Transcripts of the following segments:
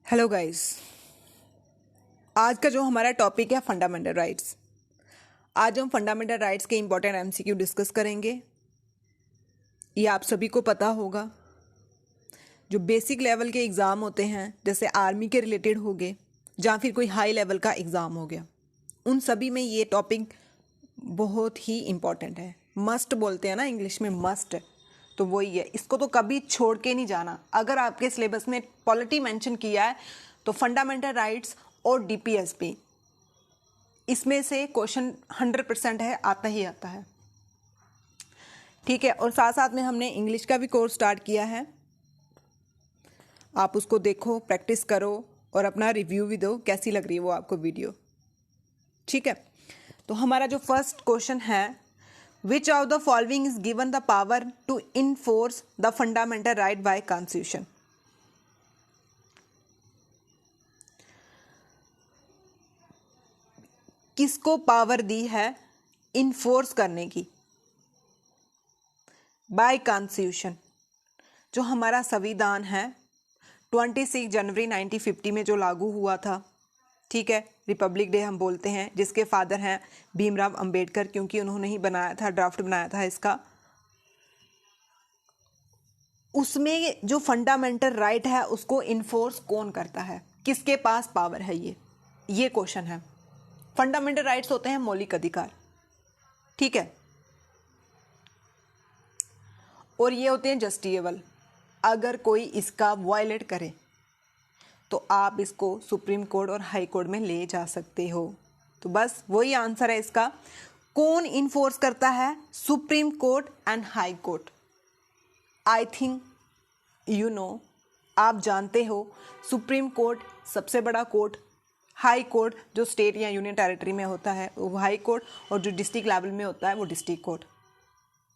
Hello guys. आज का जो हमारा टॉपिक है फंडामेंटल राइट्स। आज हम फंडामेंटल राइट्स के इंपॉर्टेंट एमसीक्यू डिस्कस करेंगे। ये आप सभी को पता होगा, जो बेसिक लेवल के एग्ज़ाम होते हैं जैसे आर्मी के रिलेटेड हो गए या फिर कोई हाई लेवल का एग्ज़ाम हो गया, उन सभी में ये टॉपिक बहुत ही इम्पॉर्टेंट है। मस्ट बोलते हैं ना इंग्लिश में, मस्ट, तो वही है। इसको तो कभी छोड़ के नहीं जाना। अगर आपके सिलेबस में पॉलिटी मेंशन किया है तो फंडामेंटल राइट्स और डीपीएसपी, इसमें से क्वेश्चन 100% है, आता ही आता है। ठीक है। और साथ साथ में हमने इंग्लिश का भी कोर्स स्टार्ट किया है, आप उसको देखो, प्रैक्टिस करो और अपना रिव्यू भी दो कैसी लग रही है वो आपको वीडियो। ठीक है। तो हमारा जो फर्स्ट क्वेश्चन है, Which of the following is given the power to enforce the fundamental right by Constitution? किसको पावर दी है इन्फोर्स करने की बाय कॉन्स्टिट्यूशन? जो हमारा संविधान है 26 जनवरी 1950 में जो लागू हुआ था, ठीक है, रिपब्लिक डे हम बोलते हैं, जिसके फादर हैं भीमराव अंबेडकर, क्योंकि उन्होंने ही बनाया था, ड्राफ्ट बनाया था इसका। उसमें जो फंडामेंटल राइट है उसको इन्फोर्स कौन करता है, किसके पास पावर है, ये क्वेश्चन है। फंडामेंटल राइट्स होते हैं मौलिक अधिकार, ठीक है, और ये होते हैं जस्टिसेबल। अगर कोई इसका वायलेट करे तो आप इसको सुप्रीम कोर्ट और हाई कोर्ट में ले जा सकते हो। तो बस वही आंसर है इसका। कौन इन्फोर्स करता है? Supreme court and high court. I think you know, आप जानते हो, सुप्रीम कोर्ट सबसे बड़ा कोर्ट, हाई कोर्ट जो स्टेट या यूनियन टेरिटरी में होता है वो हाई कोर्ट, और जो डिस्ट्रिक्ट लेवल में होता है वो डिस्ट्रिक्ट कोर्ट।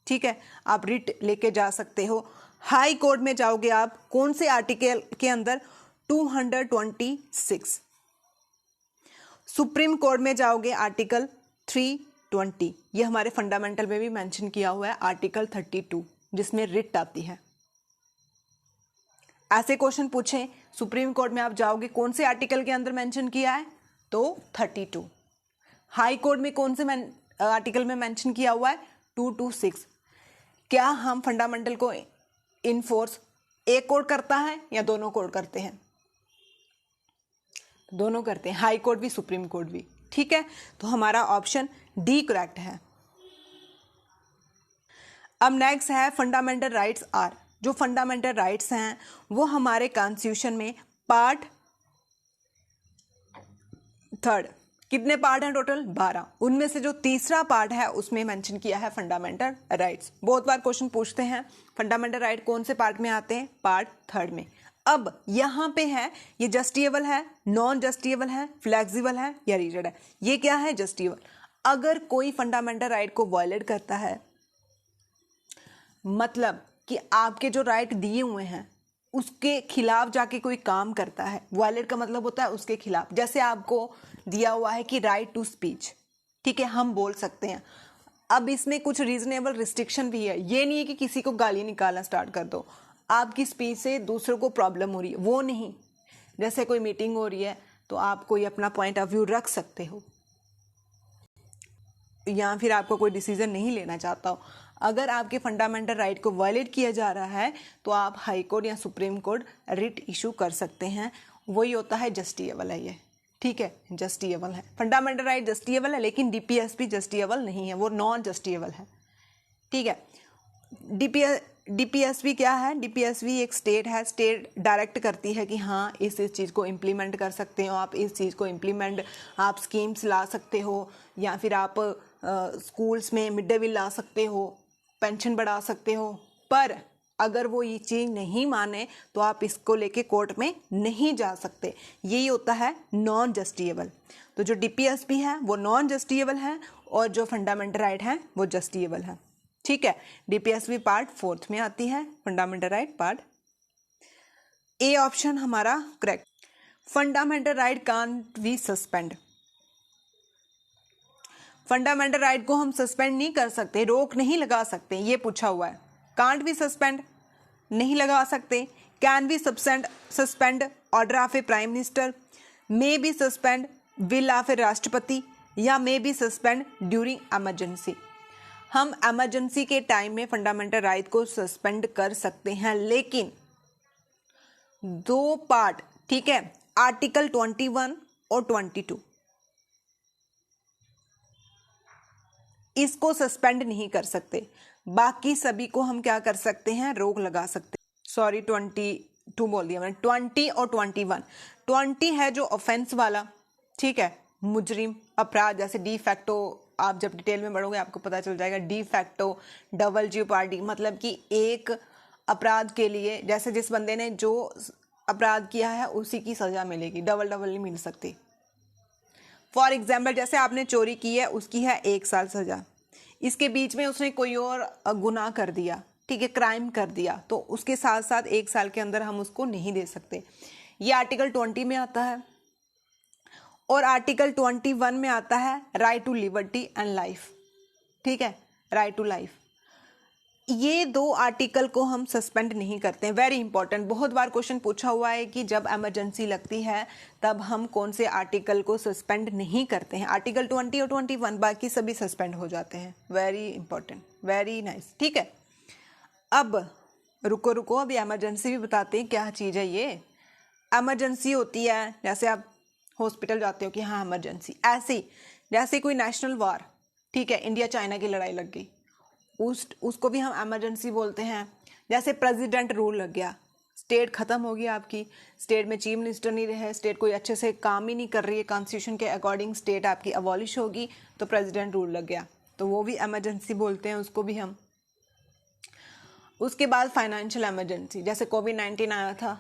ठीक है। आप रिट लेके जा सकते हो। हाई कोर्ट में जाओगे आप कौन से आर्टिकल के अंदर? 226। सुप्रीम कोर्ट में जाओगे आर्टिकल 320। ये हमारे फंडामेंटल में भी मेंशन किया हुआ है, आर्टिकल 32, जिसमें रिट आती है। ऐसे क्वेश्चन पूछें, सुप्रीम कोर्ट में आप जाओगे कौन से आर्टिकल के अंदर मेंशन किया है? तो 32। हाई कोर्ट में कौन से आर्टिकल में मेंशन किया हुआ है? 226। क्या हम फंडामेंटल को इन्फोर्स एक कोर्ट करता है या दोनों कोर्ट करते हैं? दोनों करते हैं, हाई कोर्ट भी सुप्रीम कोर्ट भी। ठीक है। तो हमारा ऑप्शन डी करेक्ट है। अब नेक्स्ट है फंडामेंटल राइट्स आर। जो फंडामेंटल राइट्स हैं वो हमारे कॉन्स्टिट्यूशन में पार्ट 3, कितने पार्ट हैं टोटल? 12। उनमें से जो तीसरा पार्ट है उसमें मेंशन किया है फंडामेंटल राइट्स। बहुत बार क्वेश्चन पूछते हैं फंडामेंटल राइट कौन से पार्ट में आते हैं? पार्ट 3 में। अब यहां पे है, ये जस्टिसेबल है, नॉन जस्टिसेबल है, फ्लेक्सिबल है या रिजिड है। ये क्या है? जस्टिसेबल। अगर कोई फंडामेंटल राइट को वायलेट करता है, मतलब कि आपके जो राइट दिए हुए हैं उसके खिलाफ जाके कोई काम करता है, वायलेट का मतलब होता है उसके खिलाफ। जैसे आपको दिया हुआ है कि राइट टू स्पीच, ठीक है, हम बोल सकते हैं। अब इसमें कुछ रीजनेबल रिस्ट्रिक्शन भी है। ये नहीं है कि किसी को गाली निकालना स्टार्ट कर दो, आपकी स्पीच से दूसरों को प्रॉब्लम हो रही है, वो नहीं। जैसे कोई मीटिंग हो रही है तो आप कोई अपना पॉइंट ऑफ व्यू रख सकते हो, या फिर आपको कोई डिसीजन नहीं लेना चाहता हो। अगर आपके फंडामेंटल राइट को वायलेट किया जा रहा है तो आप हाई कोर्ट या सुप्रीम कोर्ट रिट इशू कर सकते हैं। वही होता है, जस्टिसेबल है ये। ठीक है, जस्टिसेबल है। फंडामेंटल राइट जस्टिसेबल है, लेकिन डीपीएसपी जस्टिसेबल नहीं है, वो नॉन जस्टिसेबल है। ठीक है। डीपीएसपी क्या है? डीपीएसपी एक स्टेट है, स्टेट डायरेक्ट करती है कि हाँ इस चीज़ को इम्प्लीमेंट कर सकते हो आप, इस चीज़ को इम्प्लीमेंट, आप स्कीम्स ला सकते हो, या फिर आप स्कूल्स में मिड डे मील ला सकते हो, पेंशन बढ़ा सकते हो। पर अगर वो ये चीज़ नहीं माने तो आप इसको लेके कोर्ट में नहीं जा सकते। यही होता है नॉन जस्टिसेबल। तो जो डीपीएसपी है वो नॉन जस्टिसेबल है, और जो फंडामेंटल राइट है वो जस्टिसेबल है। ठीक है। डीपीएसपी पार्ट 4 में आती है, fundamental right part A. Option हमारा correct. Fundamental right can't be suspend. Fundamental right को हम सस्पेंड नहीं कर सकते, रोक नहीं लगा सकते, ये पूछा हुआ है। कांट बी सस्पेंड, नहीं लगा सकते। Can be suspend order of a prime minister, may be suspend will of a राष्ट्रपति, या may be suspend during emergency. हम एमरजेंसी के टाइम में फंडामेंटल राइट को सस्पेंड कर सकते हैं, लेकिन दो पार्ट, ठीक है, आर्टिकल 21 और 22, इसको सस्पेंड नहीं कर सकते। बाकी सभी को हम क्या कर सकते हैं, रोक लगा सकते हैं। सॉरी 22 बोल दिया मैंने, 20 और 21। 20 है जो ऑफेंस वाला, ठीक है, मुजरिम अपराध, जैसे डी फैक्टो, आप जब डिटेल में पढ़ोगे आपको पता चल जाएगा। डी फैक्टो, डबल जेओपार्डी, मतलब कि एक अपराध के लिए, जैसे जिस बंदे ने जो अपराध किया है उसी की सजा मिलेगी, डबल डबल नहीं मिल सकती। फॉर एग्जाम्पल, जैसे आपने चोरी की है, उसकी है 1 साल सजा, इसके बीच में उसने कोई और गुनाह कर दिया, ठीक है, क्राइम कर दिया, तो उसके साथ साथ 1 साल के अंदर हम उसको नहीं दे सकते। ये आर्टिकल 20 में आता है। और आर्टिकल 21 में आता है right to liberty and life, ठीक है, राइट टू लाइफ। ये दो आर्टिकल को हम सस्पेंड नहीं करते हैं। वेरी इंपॉर्टेंट, बहुत बार क्वेश्चन पूछा हुआ है कि जब इमरजेंसी लगती है तब हम कौन से आर्टिकल को सस्पेंड नहीं करते हैं। आर्टिकल 20 और 21, बाकी सभी सस्पेंड हो जाते हैं। वेरी इंपॉर्टेंट, वेरी नाइस, ठीक है। अब रुको, अभी इमरजेंसी भी बताते हैं क्या चीज़ है ये। इमरजेंसी होती है, जैसे आप हॉस्पिटल जाते हो कि हाँ इमरजेंसी, ऐसे जैसे कोई नेशनल वार, ठीक है, इंडिया चाइना की लड़ाई लग गई, उसको भी हम इमरजेंसी बोलते हैं। जैसे प्रेसिडेंट रूल लग गया, स्टेट ख़त्म हो गई आपकी, स्टेट में चीफ मिनिस्टर नहीं रहे, स्टेट कोई अच्छे से काम ही नहीं कर रही है कॉन्स्टिट्यूशन के अकॉर्डिंग, स्टेट आपकी अबॉलिश होगी, तो प्रेसिडेंट रूल लग गया, तो वो भी इमरजेंसी बोलते हैं उसको भी हम। उसके बाद फाइनेंशियल इमरजेंसी, जैसे कोविड-19 आया था,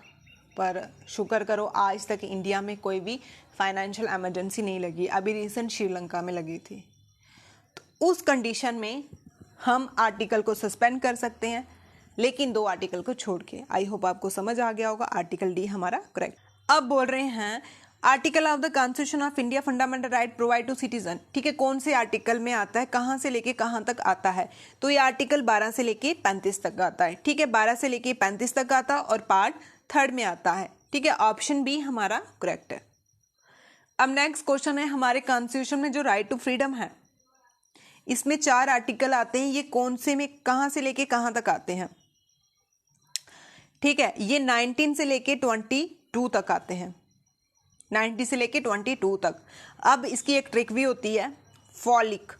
पर शुक्र करो आज तक इंडिया में कोई भी फाइनेंशियल इमरजेंसी नहीं लगी। अभी रिसेंट श्रीलंका में लगी थी। तो उस कंडीशन में हम आर्टिकल को सस्पेंड कर सकते हैं, लेकिन दो आर्टिकल को छोड़ के। आई होप आपको समझ आ गया होगा। आर्टिकल डी हमारा करेक्ट। अब बोल रहे हैं article of the constitution of India fundamental right provide to citizen, ठीक है, कौन से आर्टिकल में आता है, कहाँ से लेके कहाँ तक आता है, तो ये आर्टिकल 12 से लेके 35 तक आता है, ठीक है, 12 से लेके 35 तक आता है और पार्ट 3 में आता है, ठीक है, ऑप्शन बी हमारा करेक्ट है। अब नेक्स्ट क्वेश्चन है, हमारे कॉन्स्टिट्यूशन में जो राइट टू फ्रीडम है, इसमें 4 आर्टिकल आते हैं, ये कौन से में कहाँ से लेके कहाँ तक आते हैं, ठीक है, ये 19 से लेके 22 तक आते हैं, 90 से लेके 22 तक। अब इसकी एक ट्रिक भी होती है, फॉलिक,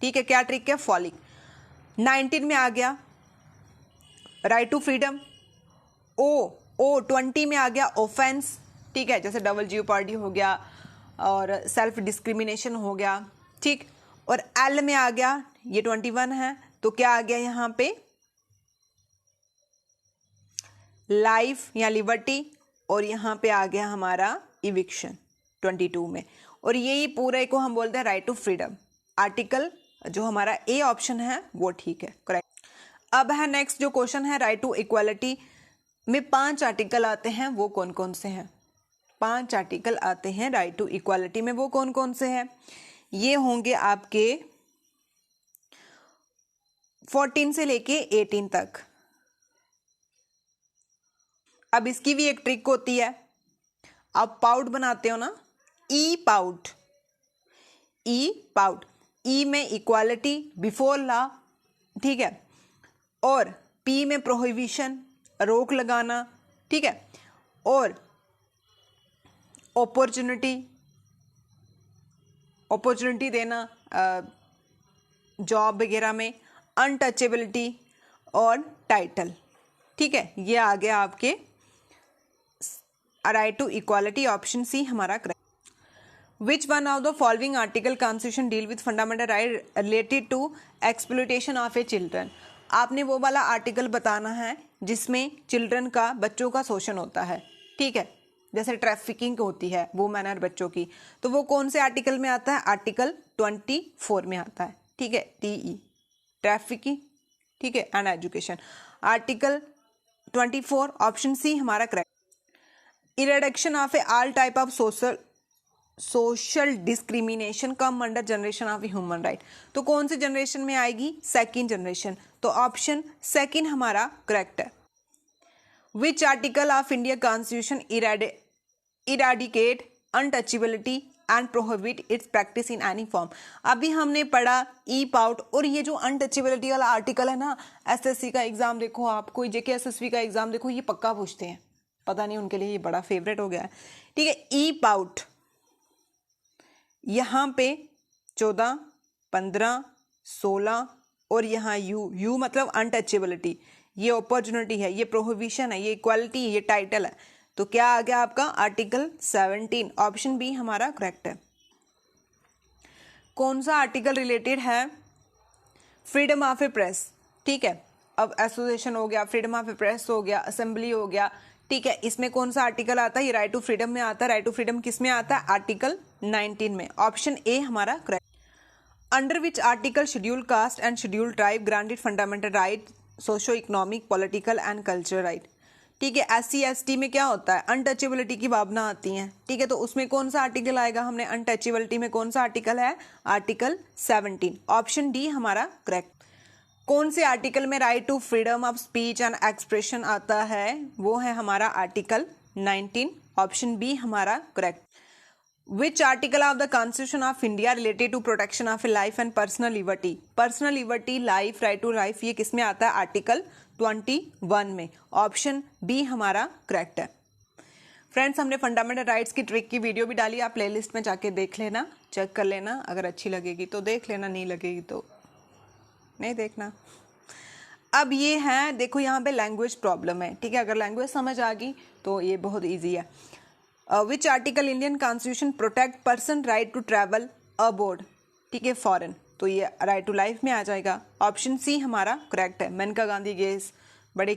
ठीक है, क्या ट्रिक है, फॉलिक। 19 में आ गया राइट टू फ्रीडम, ओ 20 में आ गया ऑफेंस, ठीक है, जैसे डबल जेओपार्डी हो गया और सेल्फ डिस्क्रिमिनेशन हो गया, ठीक, और एल में आ गया, ये 21 है, तो क्या आ गया यहाँ पे, लाइफ या लिबर्टी, और यहाँ पे आ गया हमारा इविक्शन 22 में, और यही पूरे को हम बोलते हैं राइट टू फ्रीडम। आर्टिकल जो हमारा ए ऑप्शन है वो ठीक है, करेक्ट। अब है नेक्स्ट जो क्वेश्चन है, राइट टू इक्वालिटी में 5 आर्टिकल आते हैं, वो कौन कौन से हैं, 5 आर्टिकल आते हैं राइट टू इक्वालिटी में, वो कौन कौन से हैं, ये होंगे आपके 14 से लेके 18 तक। अब इसकी भी एक ट्रिक होती है, आप पाउट बनाते हो ना, ई पाउट, ई में इक्वालिटी बिफोर लॉ, ठीक है, और पी में प्रोहिबिशन, रोक लगाना, ठीक है, और अपॉर्चुनिटी देना जॉब वगैरह में, अनटचेबिलिटी और टाइटल, ठीक है, ये आ गया आपके right to equality, option C हमारा correct. Which one of the following article constitution deal with fundamental right related to exploitation of a children, आपने वो वाला आर्टिकल बताना है जिसमें चिल्ड्रन का, बच्चों का शोषण होता है, ठीक है, जैसे ट्रैफिकिंग होती है वुमेन और बच्चों की, तो वो कौन से आर्टिकल में आता है, आर्टिकल 24 में आता है, ठीक है, टीई ट्रैफिकिंग, ठीक है, and education, article 24 option C हमारा correct. Eradication of a all type of social discrimination come under generation of human right, तो कौन सी जनरेशन में आएगी, सेकंड जनरेशन, तो ऑप्शन सेकंड हमारा करेक्ट है। Which article of India constitution eradicate untouchability and prohibit its practice in any form. अभी हमने पढ़ा ई पाउट, और ये जो अनटचेबिलिटी वाला आर्टिकल है ना, एसएससी का एग्जाम देखो, आप कोई जेके एसएससी का एग्जाम देखो, ये पक्का पूछते हैं, पता नहीं उनके लिए ये बड़ा फेवरेट हो गया है। ठीक है, ई पाउट यहाँ पे 14, 15, 16 और यहाँ यू मतलब अनटचेबिलिटी, ये अपॉर्चुनिटी है, ये प्रोहिबिशन है, ये इक्वालिटी, ये टाइटल है। तो क्या आ गया आपका आर्टिकल 17, ऑप्शन बी हमारा करेक्ट है। कौन सा आर्टिकल रिलेटेड है? Freedom of A press. ठीक है, अब एसोसिएशन हो गया, फ्रीडम ऑफ ए प्रेस हो गया, असेंबली हो गया। ठीक है, इसमें कौन सा आर्टिकल आता है? ये राइट टू फ्रीडम में आता है। राइट टू फ्रीडम किस में आता है? आर्टिकल 19 में। ऑप्शन ए हमारा correct. Under which article schedule caste and schedule tribe granted fundamental right, socio economic, political and cultural right. ठीक है, SC ST में क्या होता है? अनटचेबिलिटी की भावना आती है। ठीक है, तो उसमें कौन सा आर्टिकल आएगा? हमने अनटचेबिलिटी में कौन सा आर्टिकल है? आर्टिकल 17। ऑप्शन डी हमारा करेक्ट। कौन से आर्टिकल में right to freedom of speech and expression आता है? वो है हमारा आर्टिकल 19। ऑप्शन बी हमारा correct. Which article of the constitution of India related to protection of life and personal liberty? Personal liberty, life, right to life, ये किस में आता है? आर्टिकल 21 में। ऑप्शन बी हमारा करेक्ट है। फ्रेंड्स, हमने फंडामेंटल राइट्स की ट्रिक की वीडियो भी डाली, आप प्लेलिस्ट में जाके देख लेना, चेक कर लेना, अगर अच्छी लगेगी तो देख लेना, नहीं लगेगी तो नहीं देखना। अब ये है, देखो यहाँ पे लैंग्वेज प्रॉब्लम है। ठीक है, अगर लैंग्वेज समझ आ गई तो ये बहुत इजी है। Which article Indian constitution protect person right to travel abroad? ठीक है, फॉरेन, तो ये राइट टू लाइफ में आ जाएगा। ऑप्शन सी हमारा करेक्ट है। मेनका गांधी केस बड़े।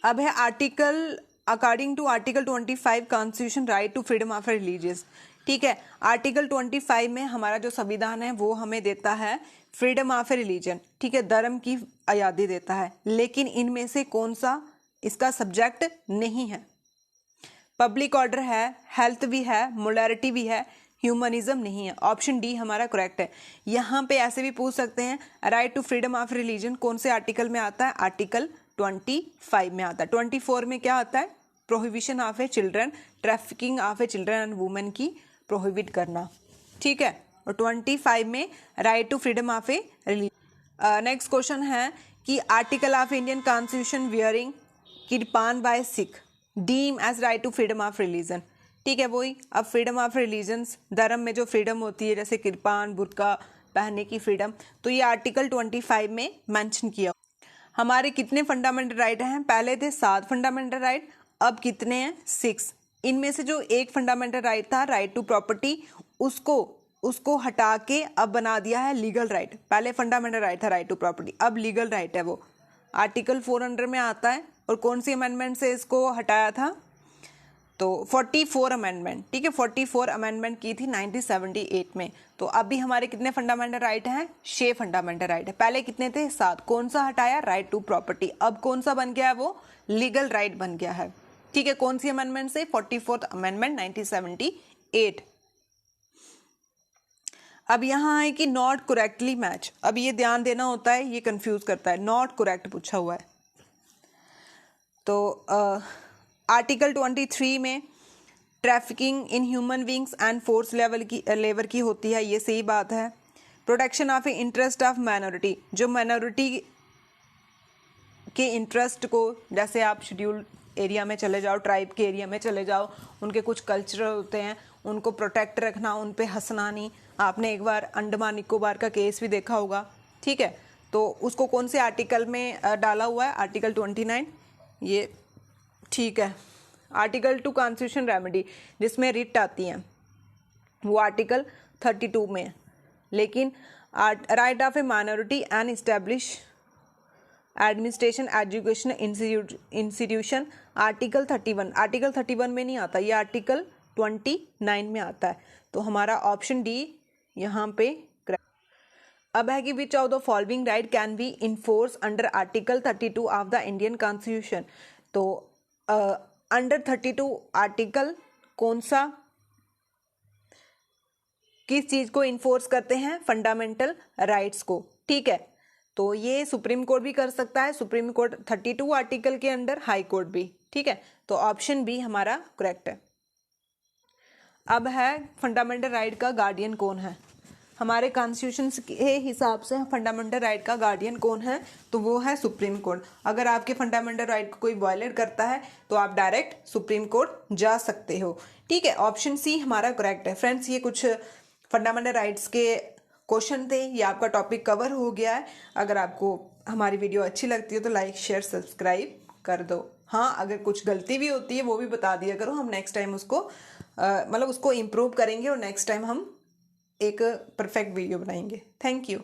अब है article, according to article 25 constitution right to freedom of religious. ठीक है, आर्टिकल 25 में हमारा जो संविधान है वो हमें देता है फ्रीडम ऑफ ए रिलीजन। ठीक है, धर्म की आज़ादी देता है, लेकिन इनमें से कौन सा इसका सब्जेक्ट नहीं है? पब्लिक ऑर्डर है, हेल्थ भी है, मोरालिटी भी है, ह्यूमनिज्म नहीं है। ऑप्शन डी हमारा करेक्ट है। यहाँ पे ऐसे भी पूछ सकते हैं, right to freedom of religion कौन से आर्टिकल में आता है? आर्टिकल 25 में आता है। 24 में क्या आता है? Prohibition of a children, trafficking of a children and women की प्रोहिबिट करना। ठीक है, और 25 में right to freedom of a religion. Next question है कि article of Indian constitution wearing kirpan by Sikh deem as right to freedom of religion. ठीक है, वही। अब फ्रीडम ऑफ रिलीजन्स, धर्म में जो फ्रीडम होती है, जैसे किरपान, बुर्का पहनने की फ्रीडम, तो ये आर्टिकल 25 में मेंशन किया। हमारे कितने फंडामेंटल राइट हैं? पहले थे 7 फंडामेंटल राइट, अब कितने हैं? 6। इनमें से जो एक फंडामेंटल राइट था, राइट टू प्रॉपर्टी, उसको हटा के अब बना दिया है लीगल राइट। पहले फंडामेंटल राइट था राइट टू प्रॉपर्टी, अब लीगल राइट है वो। आर्टिकल 400 में आता है। और कौन सी अमेंडमेंट से इसको हटाया था? तो 44 अमेंडमेंट। ठीक है, 44 अमेंडमेंट की थी 1978 में। तो अभी हमारे कितने फंडामेंटल राइट हैं? 6 फंडामेंटल राइट है। पहले कितने थे? 7। कौन सा हटाया? Right to property. अब कौन सा बन गया है? वो लीगल राइट बन गया है। ठीक है, कौन सी अमेंडमेंट से? 44th amendment 1978। अब यहाँ है कि नॉट करेक्टली मैच। अब ये ध्यान देना होता है, ये कंफ्यूज करता है। नॉट करेक्ट पूछा हुआ है। तो आर्टिकल 23 में trafficking in human beings and force labour की होती है, ये सही बात है। Protection of interest of minority, जो माइनॉरिटी के इंटरेस्ट को, जैसे आप शेड्यूल एरिया में चले जाओ, ट्राइब के एरिया में चले जाओ, उनके कुछ कल्चर होते हैं, उनको प्रोटेक्ट रखना, उन पे हंसना नहीं। आपने एक बार अंडमान निकोबार का केस भी देखा होगा। ठीक है, तो उसको कौन से आर्टिकल में डाला हुआ है? आर्टिकल 29। ये ठीक है। आर्टिकल 2 कॉन्स्टिट्यूशन रेमेडी, जिसमें रिट आती हैं, वो आर्टिकल 32 में है। लेकिन right of A minority and establish administration education institution, article 31। Article 31 में नहीं आता, ये आर्टिकल 29 में आता है। तो हमारा ऑप्शन डी यहाँ पे। अब है कि which of the following right can be enforce under article 32 of the Indian constitution. तो अंडर 32 आर्टिकल कौन सा, किस चीज को इन्फोर्स करते हैं? फंडामेंटल राइट्स को। ठीक है, तो ये सुप्रीम कोर्ट भी कर सकता है। सुप्रीम कोर्ट 32 आर्टिकल के अंडर, हाई कोर्ट भी। ठीक है, तो ऑप्शन बी हमारा करेक्ट है। अब है फंडामेंटल राइट का गार्डियन कौन है। हमारे कॉन्स्टिट्यूशन के हिसाब से फंडामेंटल राइट का गार्डियन कौन है, तो वो है सुप्रीम कोर्ट। अगर आपके फंडामेंटल राइट को कोई वायलेट करता है तो आप डायरेक्ट सुप्रीम कोर्ट जा सकते हो। ठीक है, ऑप्शन सी हमारा करेक्ट है। फ्रेंड्स, ये कुछ फंडामेंटल राइट्स के क्वेश्चन थे, ये आपका टॉपिक कवर हो गया है। अगर आपको हमारी वीडियो अच्छी लगती है तो लाइक शेयर सब्सक्राइब कर दो। हाँ, अगर कुछ गलती भी होती है वो भी बता दिया करो, हम नेक्स्ट टाइम उसको मतलब उसको इम्प्रूव करेंगे और नेक्स्ट टाइम हम एक परफेक्ट वीडियो बनाएंगे। Thank you.